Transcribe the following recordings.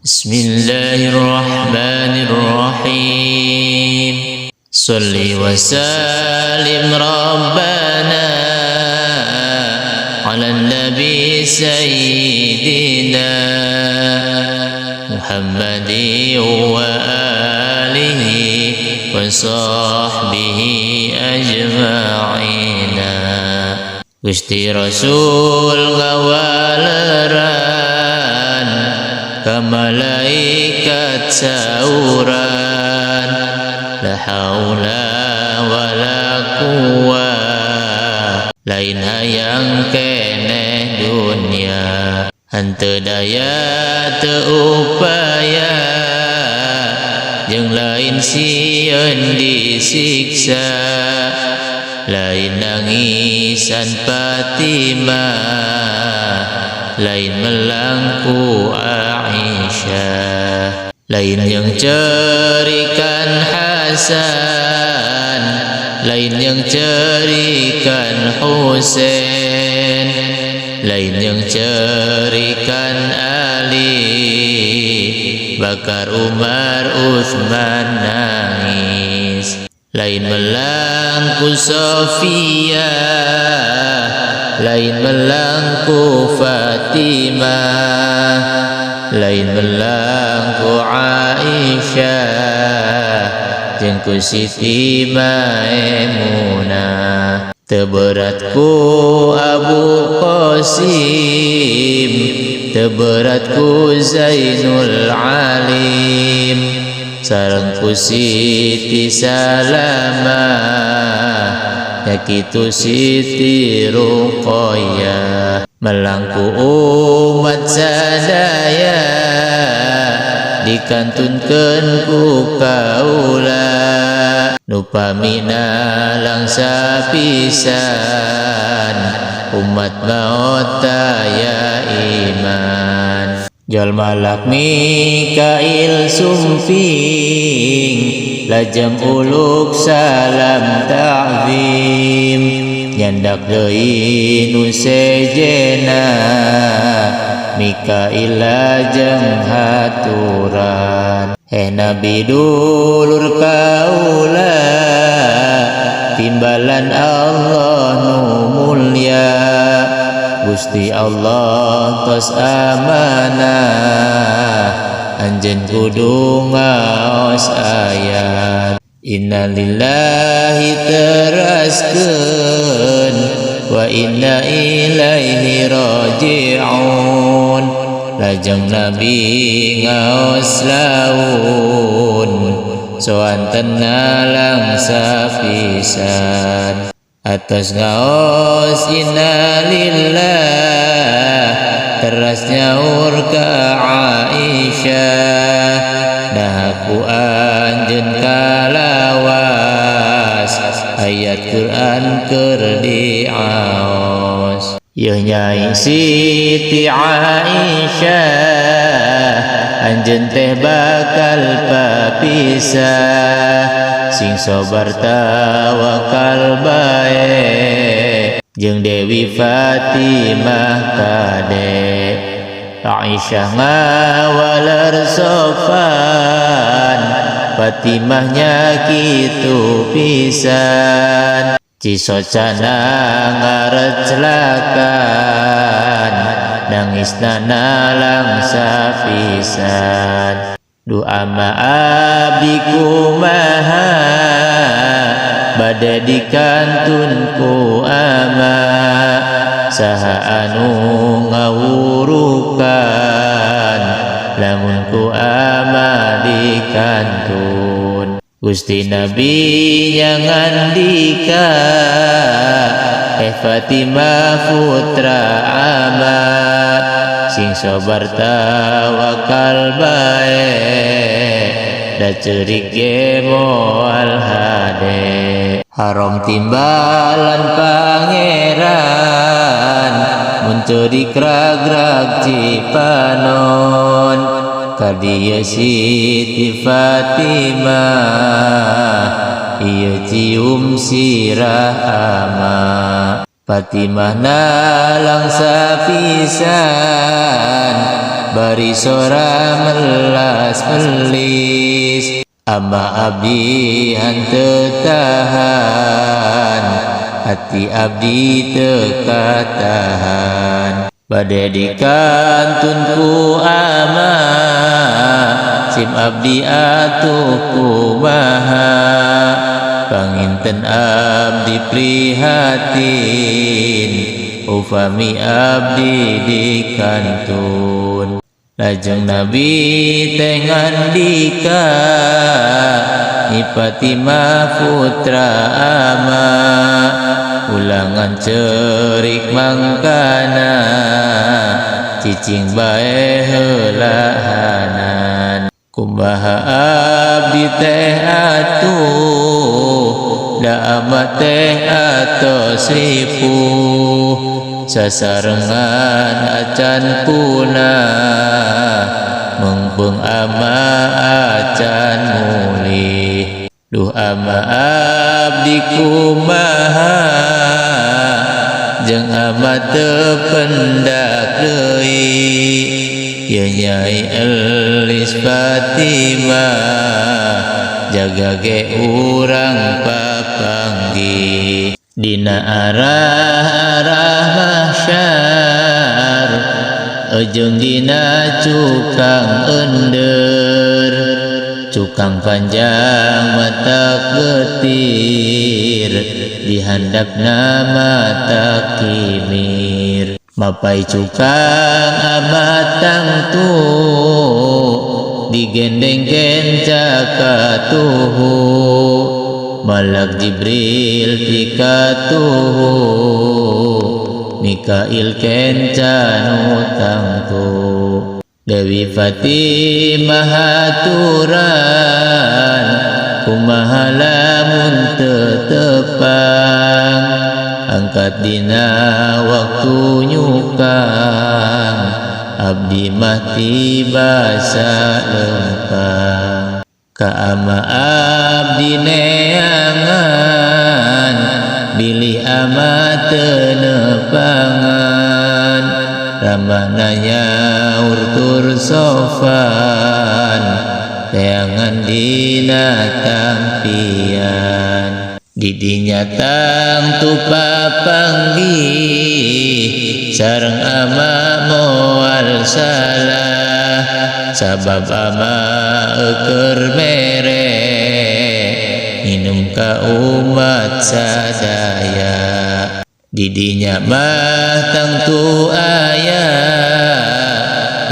Bismillahirrahmanirrahim. Salli wa sallim rabbana ala nabi sayyidina Muhammadi wa alihi wa sahbihi ajma'ina. Gusti Rasul ngawaleran ka malaikat sauran, la haula wala quwwata, lain hayang keneh dunia, henteu daya teu upaya, jeung lain sieun disiksa, lain nangisan Fatimah, lain melangku Aisyah, lain yang cerikan Hasan, lain yang cerikan Husain, lain yang cerikan Ali, Bakar, Umar, Utsman nangis, lain melangku Sofia, lain melangku Fatimah, lain melangku Aisyah, jeung ku Siti Maimunah. Teu beratku Abu Qasim, teu beratku Zainul Alim, sareng ku Siti Salamah, ya kitu Siti Ruqayyah. Melangku umat sadaya, dikantunkeun ku kaula, nu pamina langsa pisan, umat maot taya iman. Jalma lakmi Mikail sumping, lajeng uluk salam ta'zim, nyandak deui nu sejena, Mikail lajeng haturan. Nabi dulur kaula, timbalan Allah nu mulya, Gusti Allah tos amanah, anjeun kudu ngaos ayat. Inna lillahi teraskeun, wa inna ilaihi raji'un. Lajeng Nabi ngaos laun, soantenna langsa pisan. Atas ngaos inna lillah, teras nyaur ka Aisyah, nah aku anjeun kalawas, ayat Quran keur diaos. Yeuh Nyai Siti Aisyah, anjeun teh bakal papisah, sing sabar tawakal bae, jeung Dewi Fatimah kade. Aisyah ngawaler sofan, Fatimahnya kitu pisan, cisocana ngareclakan, nangisna langsa pisan. Doa abdi kumaha, bade dikantun ku ama, saha anu ngawurukan, lamun ku ama dikantun. Gusti Nabi nyangandika, Fatimah putra Ahmad, sing sabar tawakal bae, da ceurik ge moal hade. Haram timbalan pangeran, mun ceurik ragrag cipanon, kadieu Siti Fatimah, ieu cium sirah ama. Fatimah na langsa pisan, bari sora melas melis ama abdi henteu tahan hati abdi teu katahan bade dikantun ku ama sim abdi atuh kumaha panginten abdi prihatin upami abdi dikantun lajeng Nabi teh ngandika Fatimah putra ama ulangan cerik mangkana cicing bae heulahanan kumaha abdi teh atuh da ama teh atos ripuh sasarengan acan punah mengpeung ama acan mulih duh ama abdi kumaha jeung ama teu pendak deui ya Nyai Elis Fatimah jaga ge urang papanggih dina arah-arah mahsyar ujung dina cukang ender cukang panjang mata getir dihandapna mata kimir mapai cukang amatang tu digendeng kenca katuhu malak Jibril pikatuhu Mikail kenca nutangtu Dewi Fatimah haturan kumaha lamun teu tepang angkat dina waktu nyukang abdi mah tiba salempang ka ama abdi neangan bilih ama teu nepangan ramananya urtur sofan teangan dina tampian didinya tang tupa panggih sareng ama moal salah sabab ama euker mere minum ka umat sadaya didinya mah tangtu aya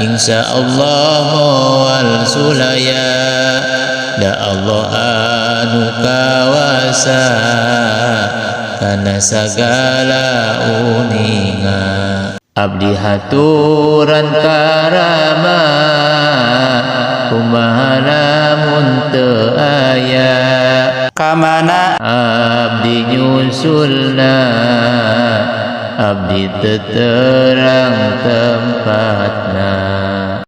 insya Allah moal sulaya da Allah anu kawasa kana sagala uninga abdi haturan karama kumaha lamun teu aya kamana abdi nyusulna abdi teu terang tempatna